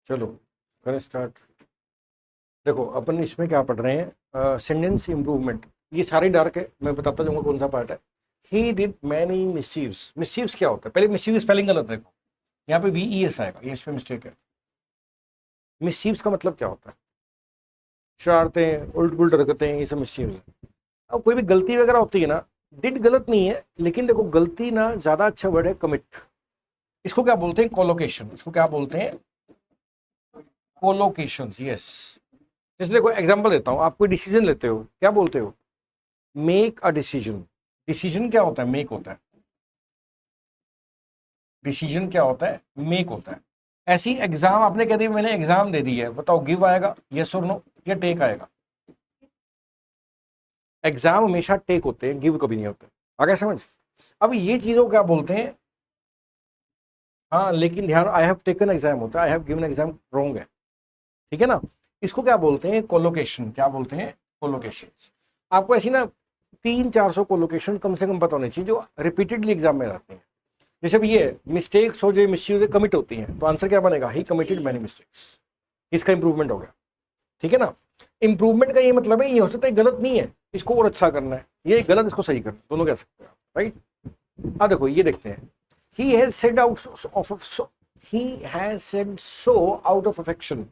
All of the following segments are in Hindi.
चलो करें स्टार्ट। देखो अपन इसमें क्या पढ़ रहे हैं, सेंटेंस इम्प्रूवमेंट। ये सारे डार्क है, मैं बताता जाऊंगा कौन सा पार्ट है। He did many मिसचीव्स। मिसचीव्स क्या होता है? पहले मिसचीव स्पेलिंग गलत है, देखो यहाँ पे VES आएगा, ये इसमें मिस्टेक है। मिसचीव्स का मतलब क्या होता है? शरारतें, उल्ट पुल्ट हरकतें, ये सब मिसचीव्स है। अब कोई भी गलती वगैरह होती है ना, डिड गलत नहीं है, लेकिन देखो गलती ना ज्यादा अच्छा वर्ड है कमिट। इसको क्या बोलते हैं? कोलोकेशन। इसको क्या बोलते हैं? कोलोकेशन। यस। इसलिए कोई एग्जांपल देता हूं, आप कोई डिसीजन लेते हो, क्या बोलते हो? Make a decision. डिसीजन क्या होता है? मेक होता है। डिसीजन क्या होता है? मेक होता है। ऐसी एग्जाम आपने कह दी, मैंने एग्जाम दे दी है, बताओ गिव आएगा, यस और नो, या टेक आएगा? एग्जाम हमेशा टेक होते हैं, गिव कभी नहीं होते। आगे समझ। अब ये चीजों को क्या बोलते हैं? हाँ, लेकिन ध्यान, आई हैव टेकन एग्जाम होता है, I have given exam wrong है। ठीक है ना? इसको क्या बोलते हैं? कोलोकेशन। क्या बोलते हैं? कोलोकेशन। आपको ऐसी ना 300-400 कोलोकेशन कम से कम पता होने चाहिए जो रिपीटेडली एग्जाम में आते हैं। जैसे अब ये मिस्टेक्स हो, जो मिसयूज कमिट होती हैं, तो आंसर क्या बनेगा? ही कमिटेड मैनी मिस्टेक्स। इसका इंप्रूवमेंट हो गया। ठीक है ना? इंप्रूवमेंट का ये मतलब है, ये हो सकता है गलत नहीं है, इसको और अच्छा करना है, ये गलत, इसको सही करना, दोनों कह सकते हैं, राइट? अब देखो ये देखते हैं। he has said out of so, he has said so out of affection,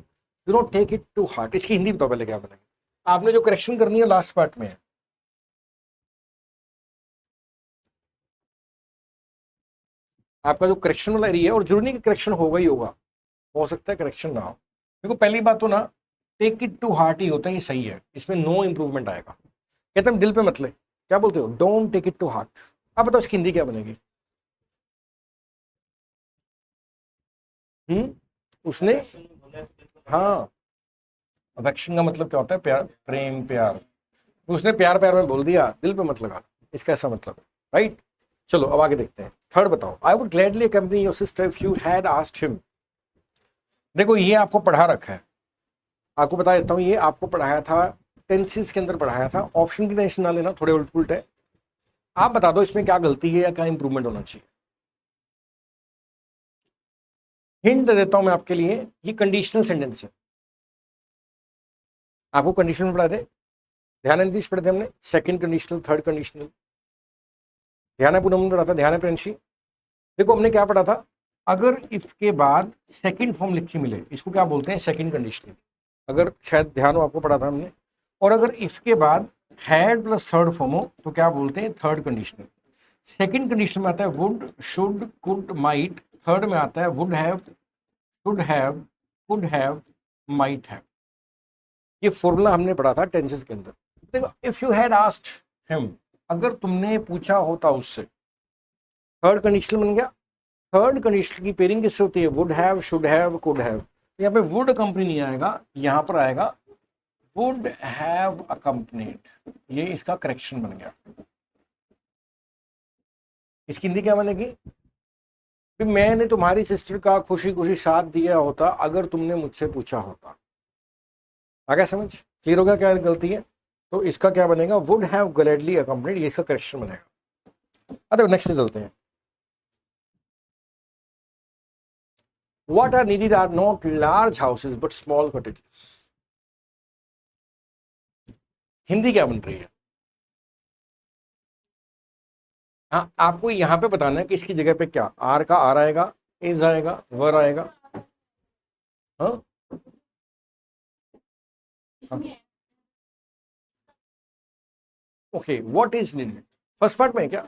do not take it to heart। इसकी हिंदी बताओ पहले क्या बनेगी? आपने जो करेक्शन करनी है लास्ट पार्ट में है। आपका जो करेक्शन वाला एरिया है, और जरूरी नहीं कि करेक्शन होगा ही होगा, हो सकता है करेक्शन ना हो। देखो पहली बात तो ना, टेक इट टू हार्ट ही होता है, ये सही है, इसमें नो इंप्रूवमेंट आएगा। कहते हैं दिल पे मत ले, क्या बोलते हो? Don't take it to heart. अब बताओ इसकी हिंदी क्या बनेगी? उसने, हाँ, अफेक्शन का मतलब क्या होता है? प्यार, प्रेम, प्यार। उसने प्यार प्यार में बोल दिया, दिल पे मत लगा, इसका ऐसा मतलब है, राइट? चलो अब आगे देखते हैं। थर्ड बताओ। I would gladly accompany your sister if you had asked him. देखो ये आपको पढ़ा रखा है, आपको बता देता हूँ, ये आपको पढ़ाया था, टेंसेस के अंदर पढ़ाया था। ऑप्शन की टेंशन ना लेना, थोड़े उल्ट पुल्ट है। आप बता दो इसमें क्या गलती है या क्या इंप्रूवमेंट होना चाहिए। हिंट दे देता हूं मैं आपके लिए, ये कंडीशनल सेंटेंस है। आपको कंडीशनल पढ़ा दे, ध्यान नीतीश पढ़े थे हमने, सेकंड कंडीशनल, थर्ड कंडीशनल। ध्यान है पूनम पढ़ा था, ध्यान है प्रिंशी। देखो हमने क्या पढ़ा था, अगर इफ के बाद सेकंड फॉर्म लिखी मिले, इसको क्या बोलते हैं? Second conditional. अगर शायद ध्यान हो, आपको पढ़ा था हमने। और अगर इफ के बाद हैड प्लस थर्ड फॉर्म हो, तो क्या बोलते हैं? Third conditional. सेकंड कंडीशन में आता है would, should, could, might. Third में आता है would have, should have, could have, might have. ये फॉर्मूला हमने पढ़ा था टेंसेस के अंदर। देखो if you had asked him, अगर तुमने पूछा होता उससे, थर्ड कंडीशन बन गया। थर्ड कंडीशन की पेयरिंग किससे होती है? Would have, should have, could have. यहाँ पे वुड कंपनी नहीं आएगा, यहाँ पर आएगा वुड हैव अकम्पनीड। ये इसका करेक्शन बन गया। इसकी हिंदी क्या बनेगी? कि मैंने तुम्हारी सिस्टर का खुशी खुशी साथ दिया होता अगर तुमने मुझसे पूछा होता। आ गया समझ? क्लियर हो गया क्या गलती है? तो इसका क्या बनेगा? वुड हैव ग्लैडली अकम्पनीड, ये इसका करेक्शन बनेगा। देखो नेक्स्ट चलते हैं। What are needed are not large houses but small cottages। Hindi क्या बन रही है? हाँ, आपको यहाँ पे बताना है कि इसकी जगह पे क्या, आर का आर आएगा, इज आएगा, वर आएगा। हाँ, okay, what is needed first part में क्या?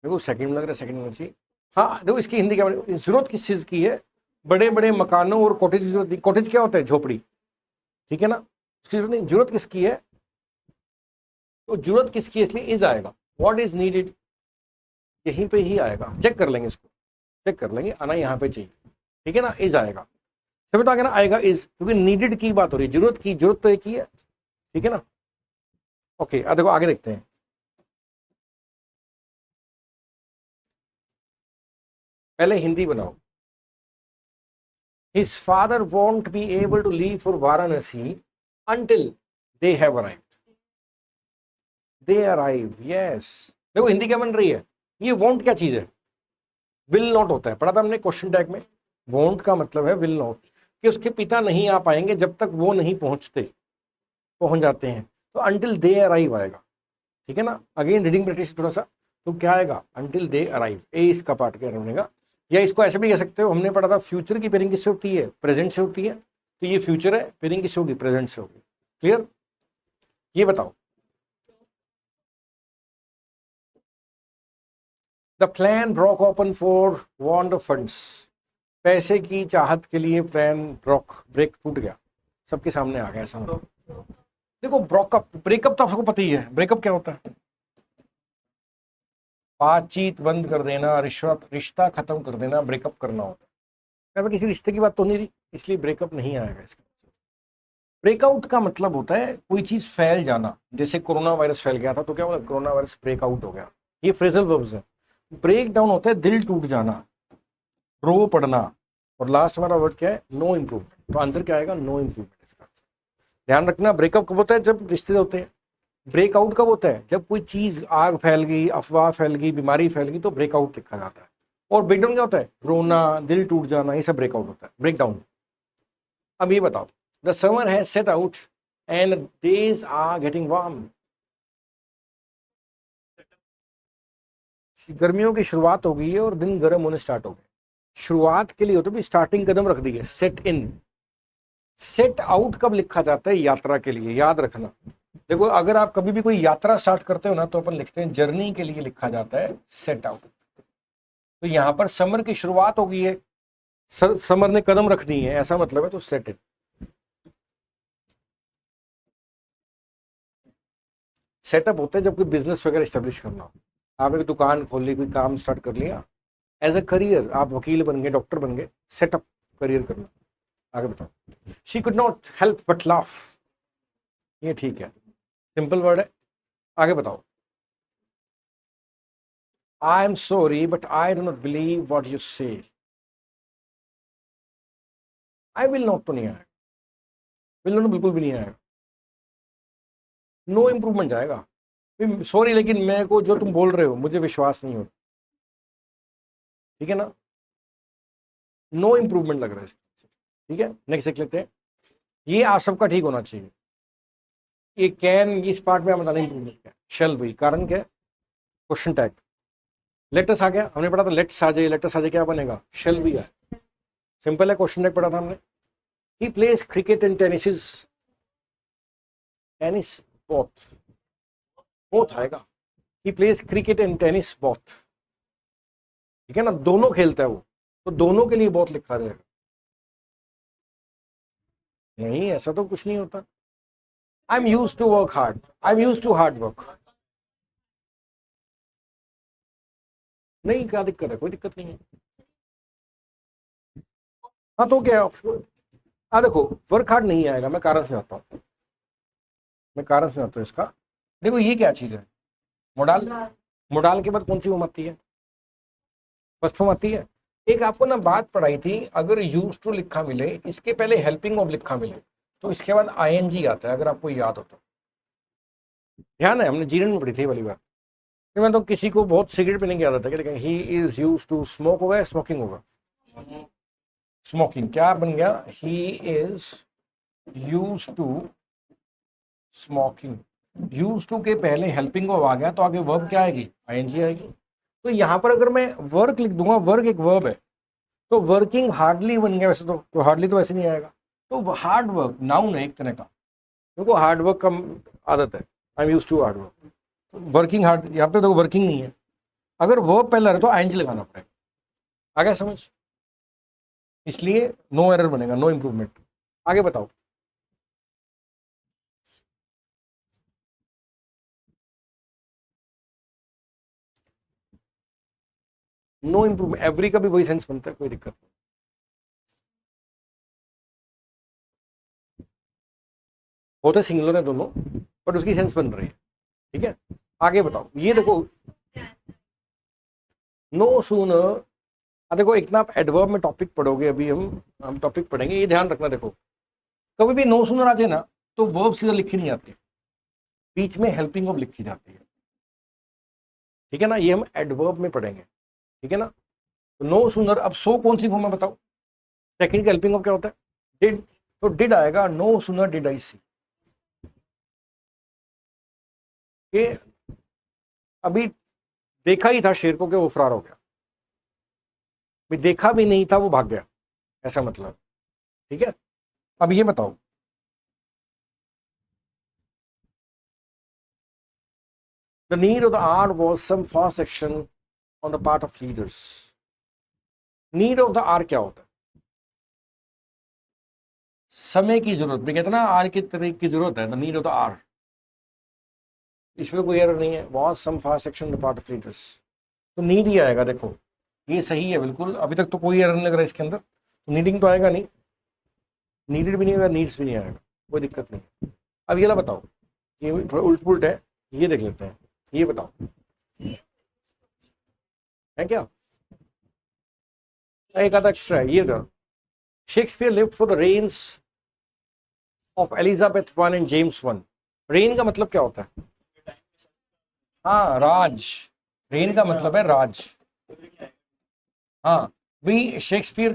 देखो सेकंड में लग रहा है, सेकंड में चाहिए। हाँ देखो इसकी हिंदी क्या बनेगी? जरूरत किस चीज की है? बड़े बड़े मकानों और कॉटेज की जरूरत। कॉटेज क्या होता है? झोपड़ी। ठीक है ना? उसकी जरूरत नहीं, जरूरत किसकी है? तो जरूरत किसकी है, इसलिए इज आएगा। व्हाट इज नीडेड यहीं पे ही आएगा, चेक कर लेंगे इसको, चेक कर लेंगे, आना यहाँ पे चाहिए। ठीक है ना? इज आएगा, समझ तो आ गया ना? आएगा इज, क्योंकि नीडेड की बात हो रही है, जरूरत की, जरूरत तो एक ही है। ठीक है ना? ओके, अब देखो आगे देखते हैं। पहले हिंदी बनाओ। His father won't be able to leave for Varanasi until they have arrived। They arrive, yes। देखो हिंदी क्या बन रही है? ये वॉन्ट क्या चीज है? विल नॉट होता है, पढ़ा था हमने क्वेश्चन टैग में। वॉन्ट का मतलब है विल नॉट, कि उसके पिता नहीं आ पाएंगे जब तक वो नहीं पहुंच जाते हैं, तो अंटिल दे अराइव आएगा। ठीक है ना, अगेन रीडिंग प्रैक्टिस थोड़ा सा, तो क्या आएगा? अंटिल दे अराइव, ए इसका पार्ट क्या बनेगा। या इसको ऐसे भी कह सकते हो, हमने पढ़ा था फ्यूचर की पेयरिंग किससे होती है? प्रेजेंट से होती है। तो ये फ्यूचर है, पेयरिंग किससे होगी? प्रेजेंट से होगी। क्लियर? ये बताओ, the plan broke open for want of funds, पैसे की चाहत के लिए प्लान ब्रेक टूट गया, सबके सामने आ गया ऐसा मतलब। देखो ब्रेकअप तो आपको पता ही है, ब्रेकअप क्या होता है? बातचीत बंद कर देना, रिश्ता खत्म कर देना, ब्रेकअप करना होता है। मैं किसी रिश्ते की बात तो नहीं रही, इसलिए ब्रेकअप नहीं आएगा इसका। ब्रेकआउट का मतलब होता है कोई चीज फैल जाना, जैसे कोरोना वायरस फैल गया था तो क्या बोला? कोरोना वायरस ब्रेकआउट हो गया। ये फ्रेजल वर्ब्स है। ब्रेक डाउन होता है दिल टूट जाना, रो पड़ना। और लास्ट हमारा वर्ड क्या है? No improvement. तो आंसर क्या आएगा? नो इम्प्रूवमेंट इसका आंसर। ध्यान रखना, ब्रेकअप कब होता है? जब रिश्ते होते हैं। ब्रेकआउट कब होता है? जब कोई चीज, आग फैल गई, अफवाह फैल गई, बीमारी फैल गई, तो ब्रेकआउट लिखा जाता है। और ब्रेकडाउन क्या होता है? रोना, दिल टूट जाना, ये सब ब्रेकआउट होता है, ब्रेकडाउन। अब ये बताओ, the summer has set out and days are getting warm. गर्मियों की शुरुआत हो गई है और दिन गर्म होने स्टार्ट हो गए। शुरुआत के लिए हो तो भी स्टार्टिंग कदम रख दी है, सेट इन। सेट आउट कब लिखा जाता है? यात्रा के लिए, याद रखना। देखो, अगर आप कभी भी कोई यात्रा स्टार्ट करते हो ना, तो अपन लिखते हैं जर्नी के लिए लिखा जाता है सेट आउट। तो यहां पर समर की शुरुआत हो गई है, समर ने कदम रख दी है, ऐसा मतलब है, तो सेट इन। सेटअप होता है जब कोई बिजनेस वगैरह स्टेब्लिश करना हो। आप एक दुकान खोल ली, कोई काम स्टार्ट कर लिया, एज अ करियर आप वकील बन गए, डॉक्टर बन गए, सेटअप करियर करना। आगे बताओ, she could not help but laugh, ये ठीक है, सिंपल वर्ड है। आगे बताओ, I am sorry but I do not believe what you say. I will not तो नहीं आएगा, विल नॉट बिल्कुल भी नहीं आएगा, नो इंप्रूवमेंट जाएगा। सॉरी लेकिन मेरे को जो तुम बोल रहे हो मुझे विश्वास नहीं हो, ठीक है ना, नो इंप्रूवमेंट लग रहा है इसका। ठीक है, नेक्स्ट देख लेते हैं। ये आप सबका ठीक होना चाहिए। ये कैन, इस पार्ट में हम बताना इंप्रूवमेंट क्या, शेल वही, कारण क्या है? Question tag. लेटस आ गया, हमने पढ़ा था लेट्स आ जाए, लेटस आ जाए क्या बनेगा? शेल भी है, सिंपल है। क्वेश्चन टैग पढ़ा था हमने। He plays cricket and tennis both, both आएगा। He plays cricket and tennis both, ठीक है ना, दोनों खेलता है वो, तो दोनों के लिए बोथ लिखा जाएगा। नहीं, ऐसा तो कुछ नहीं होता। I am use to work hard, I am use to hard work. नहीं, क्या दिक्कत है? कोई दिक्कत नहीं है। हाँ, तो क्या ऑप्शन? हाँ देखो, वर्क हार्ड नहीं आएगा, मैं कारण से आता हूँ, मैं कारण से आता हूँ इसका। देखो, ये क्या चीज है? मोडाल। मोडाल के बाद कौन सी फॉर्म आती है? फर्स्ट फॉर्म आती है। एक आपको ना बात पढ़ाई थी, अगर यूज टू लिखा मिले, इसके पहले हेल्पिंग ऑफ लिखा मिले, तो इसके बाद आईएनजी आता है, अगर आपको याद हो तो। ध्यान है, हमने जीवन में पढ़ी थी वाली बात। मैं तो किसी को बहुत सिगरेट पीने की आदत है, लेकिन he is use to smoke होगा या स्मोकिंग होगा? स्मोकिंग। क्या बन गया? He is use to smoking. Use to के पहले हेल्पिंग ऑफ आ गया, तो आगे वर्ब क्या आएगी? आईएनजी आएगी। तो यहां पर अगर मैं वर्क लिख दूंगा, वर्क एक वर्ब है, तो वर्किंग हार्डली बन गया वैसे तो हार्डली तो वैसे नहीं आएगा। तो हार्ड वर्क नाउन है एक तरह का, देखो हार्ड वर्क का आदत है, I am use to hard work. Working hard, यहाँ पे देखो वर्किंग नहीं है, अगर वर्ब पहला है तो आईएनजी लगाना पड़ेगा। आ गया समझ? इसलिए नो एरर बनेगा, नो इंप्रूवमेंट। आगे बताओ, नो इंप्रूवमेंट, एवरी का भी वही सेंस बनता है, कोई दिक्कत नहीं। होते सिंगुलर है दोनों, बट उसकी सेंस बन रही है। ठीक है, आगे बताओ, ये देखो, नो सूनर। देखो, एक ना आप एडवर्ब में टॉपिक पढ़ोगे, अभी हम टॉपिक पढ़ेंगे, ये ध्यान रखना। देखो, कभी भी नो सूनर आ जाए ना, तो वर्ब सीधा लिखी नहीं जाती, बीच में हेल्पिंग ऑफ लिखी जाती है। ठीक है ना, ये हम एडवर्ब में पढ़ेंगे, ठीक है ना। तो नो सूनर, अब सो कौन सी फॉर्म में बताओ, सेकंड का हेल्पिंग ऑफ क्या होता है, डिड, तो डिड आएगा, नो सूनर डिड आई सी। ये अभी देखा ही था शेर को कि वो फरार हो गया, भी देखा भी नहीं था वो भाग गया, ऐसा मतलब, ठीक है। अब ये बताओ, the need of the hour was some fast action on the part of leaders. Need of the hour क्या होता है, समय की जरूरत भी, कहते हैं ना आर की तरह की जरूरत है, the need of the hour, इसमें कोई एरर नहीं है, was some fast action on the part of leaders, तो नीड ही आएगा। देखो ये सही है बिल्कुल, अभी तक तो कोई एरर नहीं लग रहा इसके अंदर, तो नीडिंग तो आएगा नहीं, नीडेड भी नहीं आएगा, नीड्स भी नहीं आएगा, कोई दिक्कत नहीं। अब ये ला बताओ, ये थोड़ा उल्ट पुल्ट है, ये देख लेते हैं, ये बताओ है क्या, एक आधा एक्स्ट्रा है, ये बताओ, Shakespeare lived for the reigns of Elizabeth one and James one. Reign का मतलब क्या होता है, हाँ राज, रेन का मतलब है राज, हाँ भी शेक्सपियर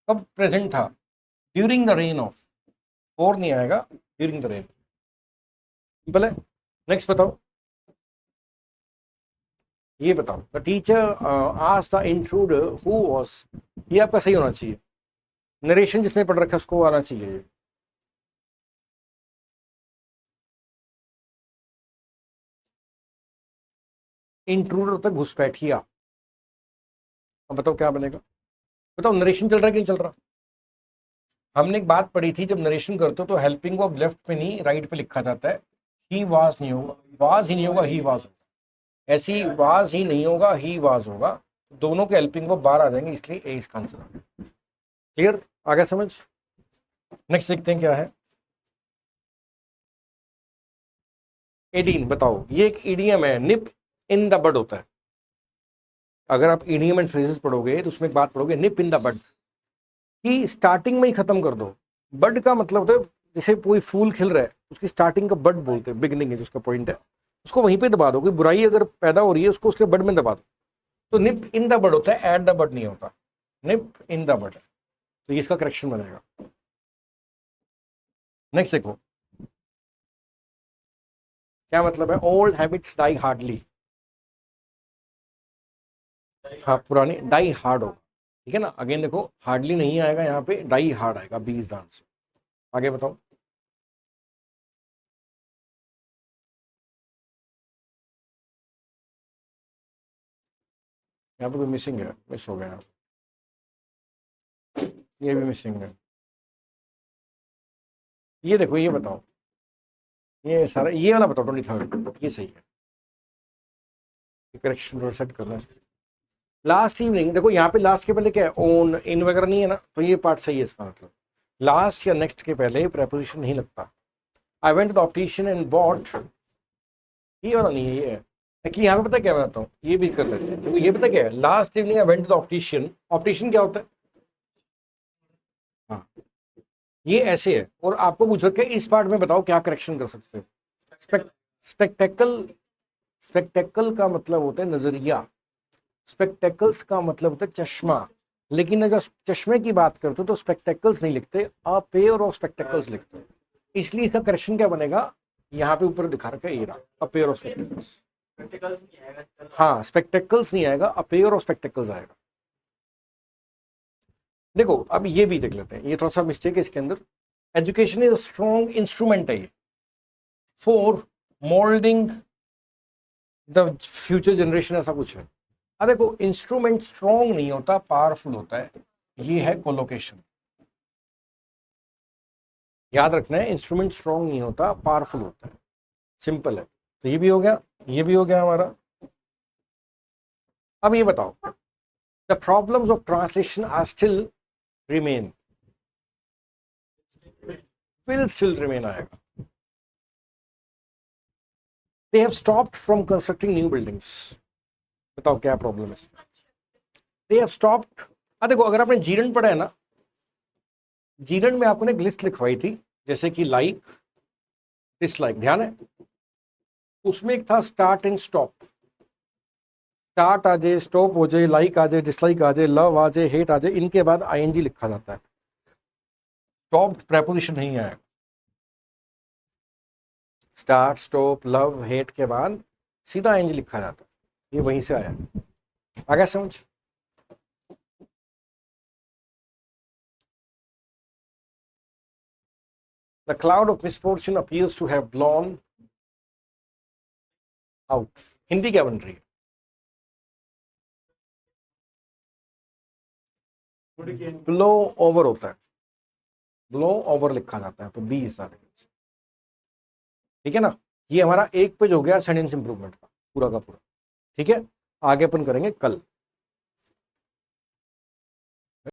कब प्रेजेंट था, ड्यूरिंग द रेन ऑफ, और नहीं आएगा, ड्यूरिंग द रेन, सिंपल है। नेक्स्ट बताओ, ये बताओ, the teacher asked the intruder who was, ये आपका सही होना चाहिए, नरेशन जिसने पढ़ रखा है उसको आना चाहिए। इंट्रूडर होता है घुसपैठिया, अब बताओ क्या बनेगा, बताओ नरेशन चल रहा है कि नहीं चल रहा। हमने एक बात पढ़ी थी, जब नरेशन करते हो तो हेल्पिंग वर्ब लेफ्ट पे नहीं राइट पे लिखा जाता है, ही वाज नहीं होगा, वाज ही नहीं होगा, ही वाज होगा, ऐसी वाज ही नहीं होगा, ही वाज होगा, दोनों के हेल्पिंग वर्ब बाहर आ जाएंगे, इसलिए ए इसका आंसर आ गया। क्लियर, आ गया समझ। नेक्स्ट देखते हैं क्या है, एडीन, बताओ ये एक ईडियम है, निप इन द बड होता है, अगर आप ईडियम एंड फ्रेजेस पढ़ोगे तो उसमें एक बात पढ़ोगे, निप इन द बड, कि स्टार्टिंग में ही खत्म कर दो। बड का मतलब होता है जैसे कोई फूल खिल रहा है उसकी स्टार्टिंग का बड बोलते हैं, बिगनिंग है जिसका पॉइंट है, उसको वहीं पे दबा दो, कोई बुराई अगर पैदा हो रही है उसको उसके बड में दबा दो, तो निप इन द बड होता है, एट द बड नहीं होता, निप इन द बड, तो ये इसका करेक्शन बनेगा। नेक्स्ट देखो क्या मतलब है, ओल्ड हैबिट्स डाई हार्डली, हाँ पुरानी, डाई हार्ड होगा, ठीक है ना, अगेन देखो हार्डली नहीं आएगा यहाँ पे, डाई हार्ड आएगा, बी इज द आंसर। आगे बताओ, यहाँ पे कोई मिसिंग है, मिस हो गया, ये भी मिसिंग है, ये देखो ये बताओ, ये सारा ये वाला बताओ, 23rd ये सही है, करेक्शन सेट करना है। लास्ट इवनिंग, देखो यहाँ पे लास्ट के पहले क्या है, ओन इन वगैरह नहीं है ना, तो ये पार्ट सही है, इसका मतलब लास्ट या नेक्स्ट के पहले प्रेपोजिशन नहीं लगता। I went the optician and bought, ये वाला नहीं है, ये है एक्चुअली, यहाँ पे पता क्या मैं बताता हूँ, ये भी कर लेते हैं, देखो ये पता क्या है, last evening I went the optician, optician क्या होता है, हाँ ये ऐसे है, और आपको पूछ रखा है इस पार्ट में बताओ क्या करेक्शन कर सकते हो। स्पेक्टेकल, स्पेक्टेकल का मतलब होता है नजरिया, स्पेक्टेकल्स का मतलब होता है चश्मा, लेकिन अगर चश्मे की बात करते हो तो स्पेक्टेकल्स नहीं लिखते, अ पेयर ऑफ स्पेक्टेकल्स लिखते हैं, इसलिए इसका करेक्शन क्या बनेगा, यहाँ पे ऊपर दिखा रखा है ये रहा, अ पेयर ऑफ स्पेक्टेकल्स, हाँ स्पेक्टेकल्स नहीं आएगा, अ पेयर ऑफ स्पेक्टेकल्स आएगा। देखो अब ये भी देख लेते हैं, ये थोड़ा सा मिस्टेक है इसके अंदर, education is a strong instrument है ये for moulding the future generation, ऐसा कुछ है। अब देखो इंस्ट्रूमेंट स्ट्रॉन्ग नहीं होता, पावरफुल होता है, ये है कोलोकेशन, याद रखना है, इंस्ट्रूमेंट स्ट्रॉन्ग नहीं होता, पावरफुल होता है, सिंपल है। तो ये भी हो गया, ये भी हो गया हमारा। अब ये बताओ, the problems of translation are still remain, will still remain आएगा, they have stopped from constructing new buildings, बताओ क्या प्रॉब्लम है, दे हैव स्टॉप्ड। देखो अगर आपने जीरन पढ़ा है ना, जीरन में आपने एक लिस्ट लिखवाई थी, जैसे कि लाइक डिसलाइक, ध्यान है, उसमें एक था स्टार्ट एंड स्टॉप, स्टार्ट आ जाए, स्टॉप हो जाए, लाइक आ जाए, डिसलाइक आ जाए, लव आ जाए, हेट आ जाए, इनके बाद आईएनजी लिखा जाता है। स्टॉप प्रेपोजिशन नहीं आएगा। स्टार्ट, स्टॉप, लव, हेट के बाद सीधा आईएनजी लिखा जाता है, ये वहीं से आया। आ गया समझ? The cloud of misfortune appears to have blown out. Hindi क्या बन रही है? ब्लो ओवर होता है, ब्लो ओवर लिखा जाता है, तो बी इज द, ठीक है ना। ये हमारा एक पेज हो गया सेंटेंस इंप्रूवमेंट का पूरा का पूरा। ठीक है, आगे अपन करेंगे कल।